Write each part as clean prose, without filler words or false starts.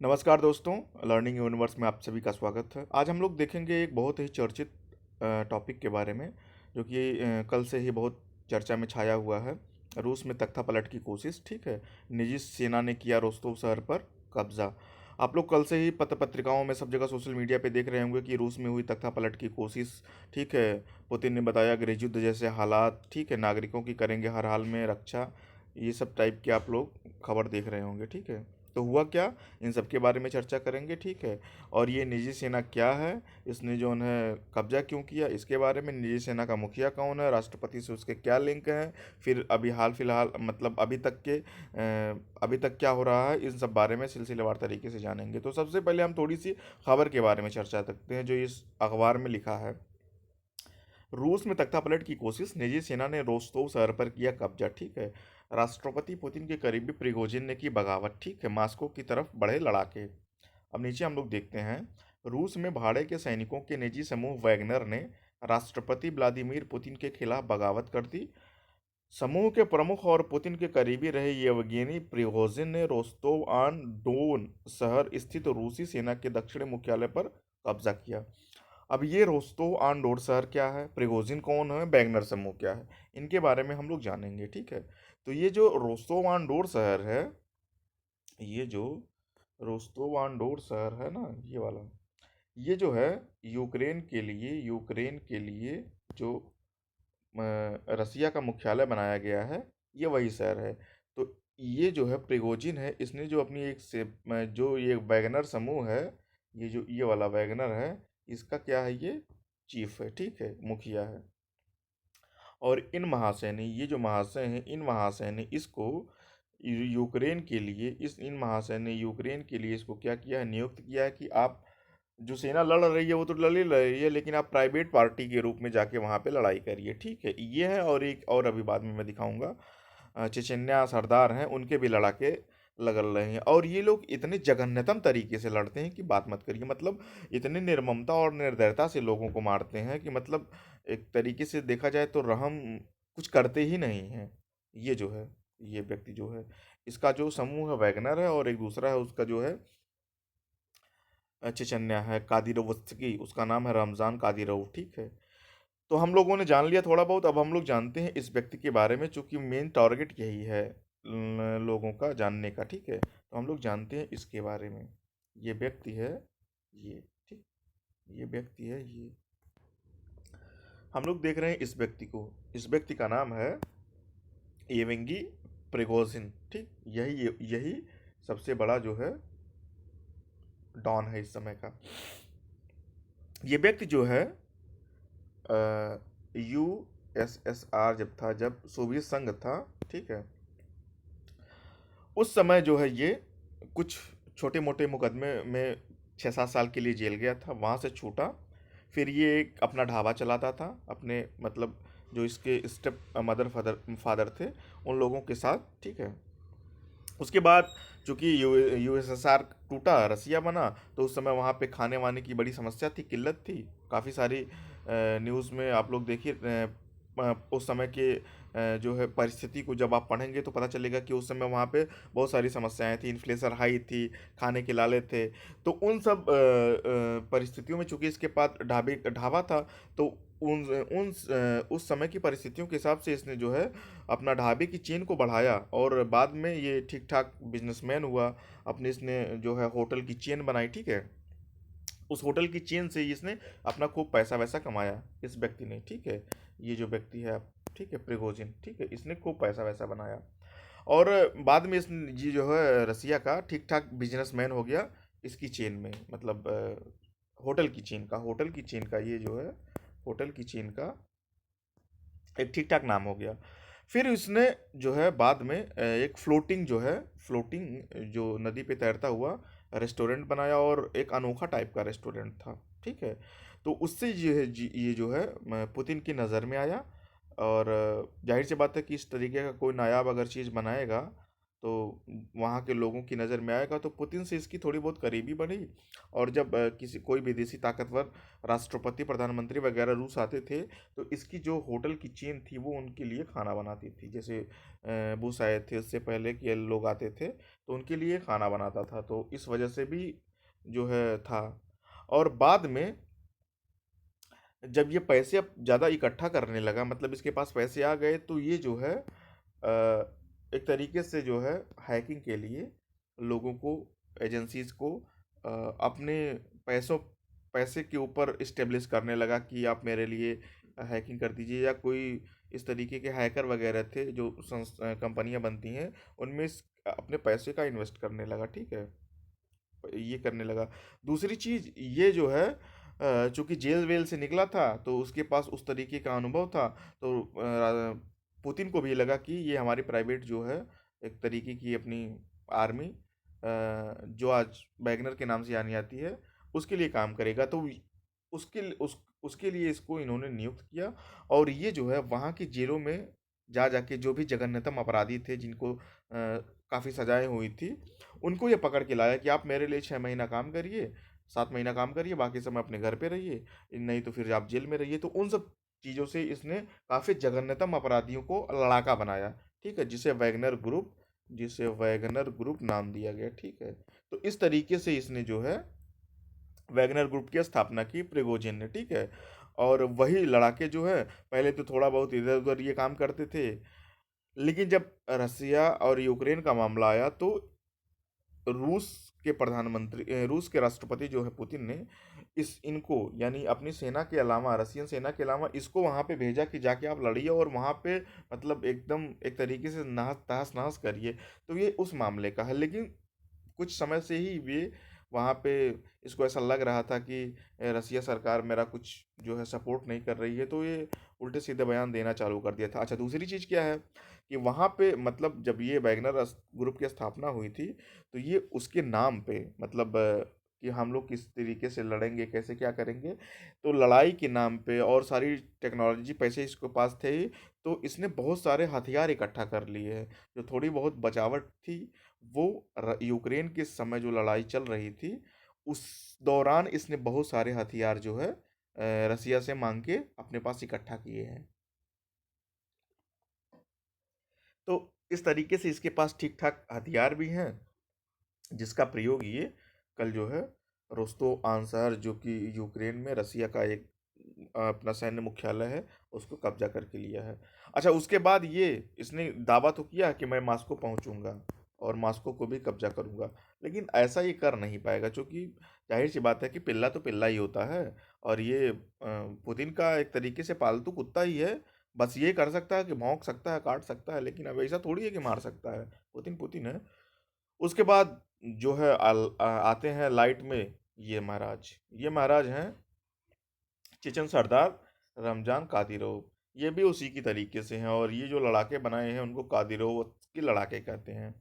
नमस्कार दोस्तों, learning universe में आप सभी का स्वागत है। आज हम लोग देखेंगे एक बहुत ही चर्चित टॉपिक के बारे में, जो कि कल से ही बहुत चर्चा में छाया हुआ है। रूस में तख्ता पलट की कोशिश, ठीक है। निजी सेना ने किया रोस्तोव शहर पर कब्जा। आप लोग कल से ही पत्र पत्रिकाओं में सब जगह सोशल मीडिया पे देख रहे होंगे कि रूस में हुई तख्ता पलट की कोशिश, ठीक है। पुतिन ने बताया गृह युद्ध जैसे हालात, ठीक है, नागरिकों की करेंगे हर हाल में रक्षा। ये सब टाइप के आप लोग खबर देख रहे होंगे, ठीक है। तो हुआ क्या, इन सब के बारे में चर्चा करेंगे, ठीक है। और ये निजी सेना क्या है, इसने जो उन्हें कब्जा क्यों किया, इसके बारे में, निजी सेना का मुखिया कौन है, राष्ट्रपति से उसके क्या लिंक हैं, फिर अभी हाल फिलहाल मतलब अभी तक क्या हो रहा है, इन सब बारे में सिलसिलेवार तरीके से जानेंगे। तो सबसे पहले हम थोड़ी सी खबर के बारे में चर्चा करते हैं जो इस अखबार में लिखा है। रूस में तख्तापलट की कोशिश, निजी सेना ने रोस्तोव शहर पर किया कब्जा, ठीक है। राष्ट्रपति पुतिन के करीबी प्रिगोजिन ने की बगावत, ठीक है। मास्को की तरफ बढ़े लड़ाके। अब नीचे हम लोग देखते हैं। रूस में भाड़े के सैनिकों के निजी समूह वैगनर ने राष्ट्रपति व्लादिमीर पुतिन के खिलाफ बगावत कर दी। समूह के प्रमुख और पुतिन के करीबी रहे येवगेनी प्रिगोजिन ने रोस्तोव ऑन डोन शहर स्थित रूसी सेना के दक्षिणी मुख्यालय पर कब्जा किया। अब ये रोस्तोव ऑन डोन शहर क्या है, प्रिगोजिन कौन है, वैगनर समूह क्या है, इनके बारे में हम लोग जानेंगे, ठीक है। तो ये जो रोस्तोव ऑन डोन शहर है, ये जो रोस्तोव ऑन डोन शहर है ना, ये वाला, ये जो है यूक्रेन के लिए जो रसिया का मुख्यालय बनाया गया है, ये वही शहर है। तो ये जो है प्रिगोजिन है, इसने जो अपनी जो ये वैगनर समूह है, ये जो ये वाला वैगनर है, इसका क्या है, ये चीफ है, ठीक है, मुखिया है। और इन महासैनी, ये जो महाशय हैं, इन महाशय ने इसको यूक्रेन के लिए, इस इन महाशय ने यूक्रेन के लिए इसको क्या किया है, नियुक्त किया है कि आप जो सेना लड़ रही है वो तो लड़ ही रही है, लेकिन आप प्राइवेट पार्टी के रूप में जाके वहाँ पे लड़ाई करिए, ठीक है। ये है, और एक और अभी बाद में मैं दिखाऊंगा, चेचन्या सरदार हैं, उनके भी लड़ाके लगल रहे हैं। और ये लोग इतने जघन्यतम तरीके से लड़ते हैं कि बात मत करिए। मतलब इतनी निर्ममता और निर्दयता से लोगों को मारते हैं कि मतलब एक तरीके से देखा जाए तो रहम कुछ करते ही नहीं हैं। ये जो है, ये व्यक्ति जो है, इसका जो समूह है वैगनर है, और एक दूसरा है उसका जो है चेचन्या है, कादिरोवस्की, उसका नाम है रमज़ान कादिरोव, ठीक है। तो हम लोगों ने जान लिया थोड़ा बहुत, अब हम लोग जानते हैं इस व्यक्ति के बारे में, चूंकि मेन टारगेट यही है लोगों का जानने का, ठीक है। तो हम लोग जानते हैं इसके बारे में। ये व्यक्ति है, ये, ठीक, ये व्यक्ति है, ये हम लोग देख रहे हैं इस व्यक्ति को। इस व्यक्ति का नाम है येवेंगी प्रिगोजिन, ठीक। यही सबसे बड़ा जो है डॉन है इस समय का। ये व्यक्ति जो है यूएसएसआर जब था, जब सोवियत संघ था, ठीक है, उस समय जो है ये कुछ छोटे मोटे मुकदमे में 6-7 साल के लिए जेल गया था, वहाँ से छूटा। फिर ये एक अपना ढाबा चलाता था अपने, मतलब जो इसके स्टेप मदर फादर फादर थे उन लोगों के साथ, ठीक है। उसके बाद चूंकि यूएसएसआर टूटा, रसिया बना, तो उस समय वहाँ पे खाने वाने की बड़ी समस्या थी, किल्लत थी। काफ़ी सारी न्यूज़ में आप लोग देखिए, उस समय के जो है परिस्थिति को जब आप पढ़ेंगे तो पता चलेगा कि उस समय वहाँ पे बहुत सारी समस्याएं थी, इन्फ्लेशन हाई थी, खाने के लाले थे। तो उन सब परिस्थितियों में चूंकि इसके पास ढाबा था, तो उन उस समय की परिस्थितियों के हिसाब से इसने जो है अपना ढाबे की चेन को बढ़ाया, और बाद में ये ठीक ठाक बिजनेसमैन हुआ। अपने इसने जो है होटल की चेन बनाई, ठीक है। उस होटल की चेन से ही इसने अपना खूब पैसा वैसा कमाया, इस व्यक्ति ने, ठीक है। ये जो व्यक्ति है, ठीक है, प्रिगोजिन, ठीक है, इसने खूब पैसा वैसा बनाया। और बाद में इस ये जो है रसिया का ठीक ठाक बिजनेसमैन हो गया इसकी चेन में, मतलब होटल की चेन का ये जो है होटल की चेन का एक ठीक ठाक नाम हो गया। फिर उसने जो है बाद में एक फ्लोटिंग जो नदी पे तैरता हुआ रेस्टोरेंट बनाया, और एक अनोखा टाइप का रेस्टोरेंट था, ठीक है। तो उससे ये जो है पुतिन की नज़र में आया। और जाहिर सी बात है कि इस तरीके का कोई नायाब अगर चीज़ बनाएगा तो वहाँ के लोगों की नज़र में आएगा, तो पुतिन से इसकी थोड़ी बहुत करीबी बनी। और जब किसी कोई विदेशी ताकतवर राष्ट्रपति प्रधानमंत्री वगैरह रूस आते थे, तो इसकी जो होटल की चेन थी वो उनके लिए खाना बनाती थी। जैसे बुश आए थे उससे पहले के लोग आते थे तो उनके लिए खाना बनाता था, तो इस वजह से भी जो है था। और बाद में जब ये पैसे अब ज़्यादा इकट्ठा करने लगा, मतलब इसके पास पैसे आ गए, तो ये जो है एक तरीके से जो है हैकिंग के लिए लोगों को, एजेंसीज को अपने पैसों पैसे के ऊपर इस्टेब्लिश करने लगा कि आप मेरे लिए हैकिंग कर दीजिए। या कोई इस तरीके के हैकर वगैरह थे जो कंपनियां बनती हैं, उनमें अपने पैसे का इन्वेस्ट करने लगा, ठीक है, ये करने लगा। दूसरी चीज़ ये जो है, चूंकि जेल वेल से निकला था तो उसके पास उस तरीके का अनुभव था, तो पुतिन को भी लगा कि ये हमारी प्राइवेट जो है एक तरीके की अपनी आर्मी, जो आज वैगनर के नाम से जानी जाती है, उसके लिए काम करेगा। तो उसके लिए इसको इन्होंने नियुक्त किया। और ये जो है वहाँ की जेलों में जा जाके जो भी जघन्यतम अपराधी थे, जिनको काफ़ी सजाएं हुई थी, उनको ये पकड़ के लाया कि आप मेरे लिए 6 महीना काम करिए, 7 महीना काम करिए, बाकी समय अपने घर पे रहिए, नहीं तो फिर आप जेल में रहिए। तो उन सब चीज़ों से इसने काफ़ी जघन्यतम अपराधियों को लड़ाका बनाया, ठीक है, जिसे वैगनर ग्रुप नाम दिया गया, ठीक है। तो इस तरीके से इसने जो है वैगनर ग्रुप की स्थापना की प्रिगोजिन ने, ठीक है। और वही लड़ाके जो है पहले तो थोड़ा बहुत इधर उधर ये काम करते थे, लेकिन जब रसिया और यूक्रेन का मामला आया तो रूस रूस के राष्ट्रपति जो है पुतिन ने इस इनको यानी अपनी सेना के अलावा, रसियन सेना के अलावा, इसको वहां पे भेजा कि जाके आप लड़िए और वहां पे मतलब एकदम एक तरीके से तहस नहस करिए। तो ये उस मामले का है। लेकिन कुछ समय से ही वे वहाँ पे, इसको ऐसा लग रहा था कि रसिया सरकार मेरा कुछ जो है सपोर्ट नहीं कर रही है, तो ये उल्टे सीधे बयान देना चालू कर दिया था। अच्छा, दूसरी चीज़ क्या है कि वहाँ पे मतलब जब ये वैगनर ग्रुप की स्थापना हुई थी, तो ये उसके नाम पे मतलब कि हम लोग किस तरीके से लड़ेंगे, कैसे क्या करेंगे, तो लड़ाई के नाम पे और सारी टेक्नोलॉजी पैसे इसके पास थे ही, तो इसने बहुत सारे हथियार इकट्ठा कर लिए हैं। जो थोड़ी बहुत बचावट थी वो यूक्रेन के समय जो लड़ाई चल रही थी उस दौरान इसने बहुत सारे हथियार जो है रसिया से मांग के अपने पास इकट्ठा किए हैं। तो इस तरीके से इसके पास ठीक ठाक हथियार भी हैं, जिसका प्रयोग ये कल जो है रोस्तोव-ऑन शहर, जो कि यूक्रेन में रसिया का एक अपना सैन्य मुख्यालय है, उसको कब्जा करके लिया है। अच्छा, उसके बाद ये इसने दावा तो किया कि मैं मॉस्को पहुंचूंगा और मॉस्को को भी कब्जा करूंगा, लेकिन ऐसा ये कर नहीं पाएगा, क्योंकि जाहिर सी बात है कि पिल्ला तो पिल्ला ही होता है। और ये पुतिन का एक तरीके से पालतू कुत्ता ही है। बस ये कर सकता है कि भौंक सकता है, काट सकता है, लेकिन अब ऐसा थोड़ी है कि मार सकता है। पुतिन पुतिन है। उसके बाद जो है आते हैं लाइट में ये महाराज हैं चेचन सरदार रमजान कादिरोव। ये भी उसी की तरीके से हैं, और ये जो लड़ाके बनाए हैं उनको कादिरोव के लड़ाके कहते हैं।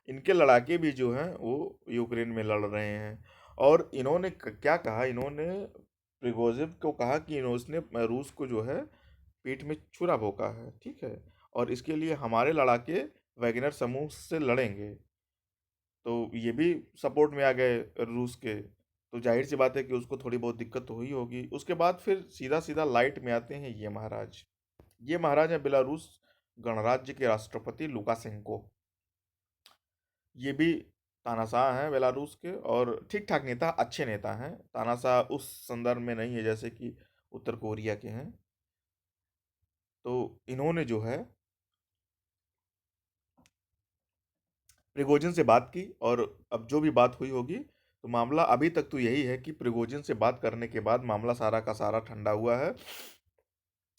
इनके लड़ाके भी जो हैं वो यूक्रेन में लड़ रहे हैं। और इन्होंने क्या कहा, इन्होंने प्रिगोजिन को कहा कि उसने रूस को जो है पीठ में छुरा भोंका है, ठीक है, और इसके लिए हमारे लड़ाके वैगनर समूह से लड़ेंगे। तो ये भी सपोर्ट में आ गए रूस के। तो जाहिर सी बात है कि उसको थोड़ी बहुत दिक्कत तो हुई होगी। उसके बाद फिर सीधा सीधा लाइट में आते हैं ये महाराज हैं बेलारूस गणराज्य के राष्ट्रपति लुकाशेंको। ये भी तानाशाह हैं बेलारूस के, और ठीक ठाक नेता, अच्छे नेता हैं। तानाशाह उस संदर्भ में नहीं है जैसे कि उत्तर कोरिया के हैं। तो इन्होंने जो है प्रिगोजिन से बात की, और अब जो भी बात हुई होगी, तो मामला अभी तक तो यही है कि प्रिगोजिन से बात करने के बाद मामला सारा का सारा ठंडा हुआ है।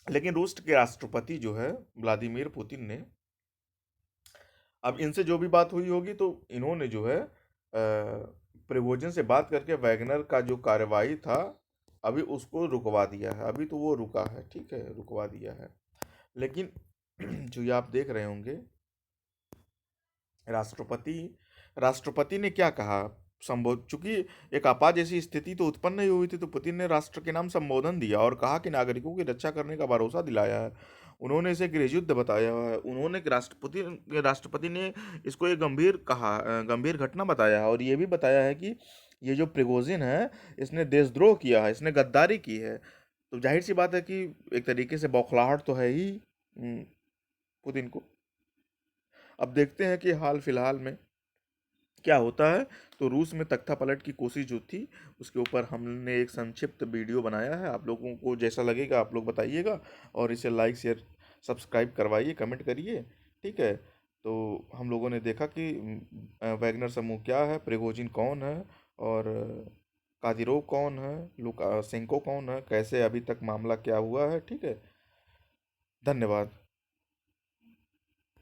लेकिन रूस के राष्ट्रपति जो है व्लादिमीर पुतिन ने, अब इनसे जो भी बात हुई होगी, तो इन्होंने जो है प्रिगोजिन से बात करके वैगनर का जो कार्यवाही था अभी उसको रुकवा दिया है। अभी तो वो रुका है, ठीक है, रुकवा दिया है। लेकिन जो ये आप देख रहे होंगे, राष्ट्रपति राष्ट्रपति ने क्या कहा, संबोध, चूंकि एक आपात जैसी स्थिति तो उत्पन्न नहीं हुई थी, तो पुतिन ने राष्ट्र के नाम संबोधन दिया और कहा कि नागरिकों की रक्षा करने का भरोसा दिलाया है। उन्होंने इसे गृह युद्ध बताया है, उन्होंने एक राष्ट्रपति ने इसको एक गंभीर घटना बताया है, और ये भी बताया है कि ये जो प्रिगोजिन है, इसने देशद्रोह किया है, इसने गद्दारी की है। तो जाहिर सी बात है कि एक तरीके से बौखलाहट तो है ही पुतिन को। अब देखते हैं कि हाल फिलहाल में क्या होता है। तो रूस में तख्ता पलट की कोशिश जो थी, उसके ऊपर हमने एक संक्षिप्त वीडियो बनाया है। आप लोगों को जैसा लगेगा आप लोग बताइएगा, और इसे लाइक शेयर सब्सक्राइब करवाइए, कमेंट करिए। ठीक है। तो हम लोगों ने देखा कि वैगनर समूह क्या है, प्रिगोजिन कौन है, और कादिरोव कौन है, लुकाशेंको कौन है, कैसे अभी तक मामला क्या हुआ है। ठीक है। धन्यवाद।